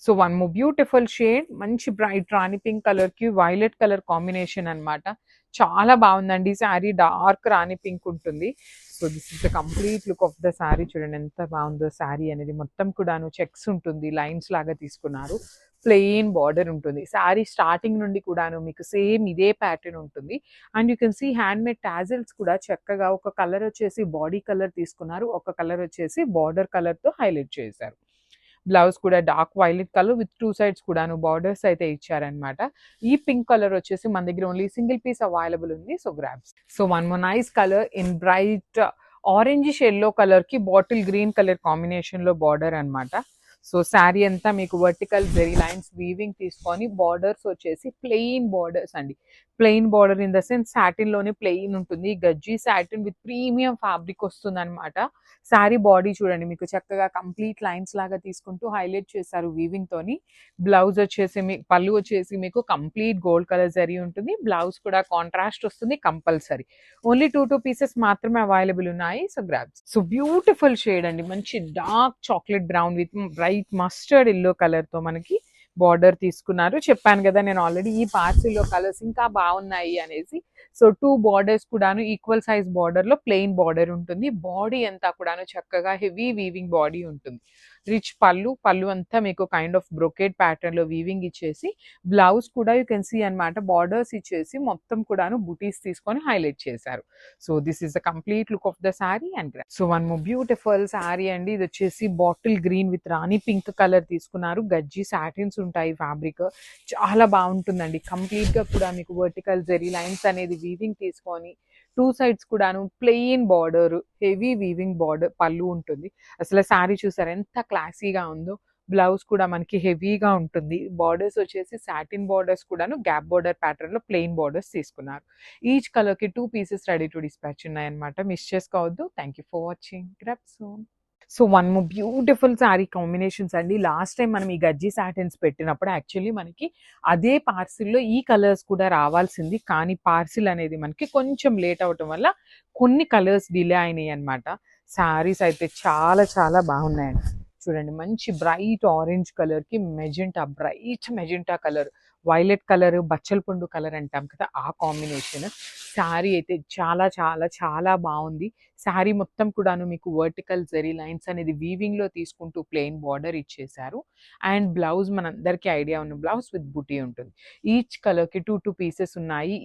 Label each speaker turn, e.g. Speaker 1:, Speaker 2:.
Speaker 1: So one more beautiful shade, మంచి bright రాణి pink colour కి violet colour combination అన్నమాట. చాలా బాగుందండి శారీ, డార్క్ రాణి పింక్ ఉంటుంది. So this is the complete look of the sari. చూడండి ఎంత బాగుందో శారీ అనేది. మొత్తం కూడాను చెక్స్ ఉంటుంది, లైన్స్ లాగా తీసుకున్నారు. ప్లెయిన్ బార్డర్ ఉంటుంది. శారీ స్టార్టింగ్ నుండి కూడాను మీకు సేమ్ ఇదే ప్యాటర్న్ ఉంటుంది. And you can see handmade tassels కూడా చక్కగా ఒక కలర్ వచ్చేసి బాడీ కలర్ తీసుకున్నారు, ఒక కలర్ వచ్చేసి బార్డర్ కలర్ తో హైలైట్ చేశారు. బ్లౌజ్ కూడా dark violet colour with two sides కూడాను బార్డర్స్ అయితే ఇచ్చారనమాట. ఈ పింక్ కలర్ వచ్చేసి మన దగ్గర ఓన్లీ సింగిల్ పీస్ అవైలబుల్ ఉంది. So grabs. So one more nice colour in bright orangish yellow colour కి బాటిల్ గ్రీన్ కలర్ కాంబినేషన్ లో బార్డర్ అన్నమాట. సో శారీ అంతా మీకు వర్టికల్ జెరీ లైన్స్ వీవింగ్ తీసుకొని బార్డర్స్ వచ్చేసి ప్లెయిన్ బార్డర్స్ అండి. Plain border in the sense satin లోనే ప్లెయిన్ ఉంటుంది. గజ్జి సాటిన్ విత్ ప్రీమియం ఫ్యాబ్రిక్ వస్తుంది అనమాట. శారీ బాడీ చూడండి మీకు చక్కగా కంప్లీట్ లైన్స్ లాగా తీసుకుంటూ హైలైట్ చేశారు వీవింగ్ తోని. బ్లౌజ్ వచ్చేసి పళ్ళు వచ్చేసి మీకు కంప్లీట్ గోల్డ్ కలర్ జరీ ఉంటుంది. బ్లౌజ్ కూడా కాంట్రాస్ట్ వస్తుంది కంపల్సరీ. ఓన్లీ టూ పీసెస్ మాత్రమే అవైలబుల్ ఉన్నాయి. So grabs. So beautiful shade అండి, మంచి dark chocolate brown with bright mustard yellow colour తో మనకి బార్డర్ తీసుకున్నారు. చెప్పాను కదా నేను ఆల్రెడీ ఈ పార్సిల్లో కలర్స్ ఇంకా బాగున్నాయి అనేసి. సో టూ బార్డర్స్ కూడాను ఈక్వల్ సైజ్ బార్డర్ లో ప్లెయిన్ బార్డర్ ఉంటుంది. బాడీ అంతా కూడాను చక్కగా హెవీ వీవింగ్ బాడీ ఉంటుంది. రిచ్ పళ్ళు అంతా మీకు కైండ్ ఆఫ్ బ్రొకేట్ ప్యాటర్న్ లో వీవింగ్ ఇచ్చేసి, బ్లౌజ్ కూడా యూ కెన్ సీ అనమాట బార్డర్స్ ఇచ్చేసి మొత్తం కూడాను బుటీస్ తీసుకొని హైలైట్ చేశారు. So this is the complete look of the sari and so one more beautiful sari అండి. ఇది వచ్చేసి bottle green with Rani pink colour తీసుకున్నారు. గజ్జి సాటిన్స్ ఉంటాయి ఫ్యాబ్రిక్. చాలా బాగుంటుందండి. కంప్లీట్ గా కూడా మీకు వర్టికల్ జెరీ లైన్స్ అనేది వీవింగ్ తీసుకొని టూ సైడ్స్ కూడాను plain border, heavy weaving border పళ్ళు ఉంటుంది. అసలు శారీ చూసారు ఎంత క్లాసీగా ఉందో. బ్లౌజ్ కూడా మనకి హెవీగా ఉంటుంది. బార్డర్స్ వచ్చేసి సాటిన్ బార్డర్స్ కూడాను గ్యాప్ బార్డర్ ప్యాటర్న్ లో ప్లెయిన్ బార్డర్స్ తీసుకున్నారు. ఈచ్ కలర్ కి 2 పీసెస్ రెడీ టు డిస్పాచ్ ఉన్నాయన్నమాట. మిస్ చేసుకోవద్దు. Thank you for watching. Grab soon. So one more beautiful sari combinations అండి. లాస్ట్ టైం మనం ఈ గజ్జి సాటిన్స్ పెట్టినప్పుడు యాక్చువల్లీ మనకి అదే పార్సిల్లో ఈ కలర్స్ కూడా రావాల్సింది, కానీ పార్సిల్ అనేది మనకి కొంచెం లేట్ అవటం వల్ల కొన్ని కలర్స్ డిలే అయినాయి అనమాట. శారీస్ అయితే చాలా చాలా బాగున్నాయండి. చూడండి మంచి బ్రైట్ ఆరెంజ్ కలర్ కి magenta, bright magenta colour, violet colour, బచ్చల పండు కలర్ అంటాం కదా ఆ కాంబినేషన్. శారీ అయితే చాలా చాలా చాలా బాగుంది. శారీ మొత్తం కూడాను మీకు వర్టికల్ జెరీ లైన్స్ అనేది వీవింగ్ లో తీసుకుంటూ ప్లెయిన్ బార్డర్ ఇచ్చేసారు. అండ్ బ్లౌజ్ మనందరికీ ఐడియా ఉన్న బ్లౌజ్ విత్ బుటీ ఉంటుంది. ఈచ్ కలర్ కి టూ పీసెస్ ఉన్నాయి.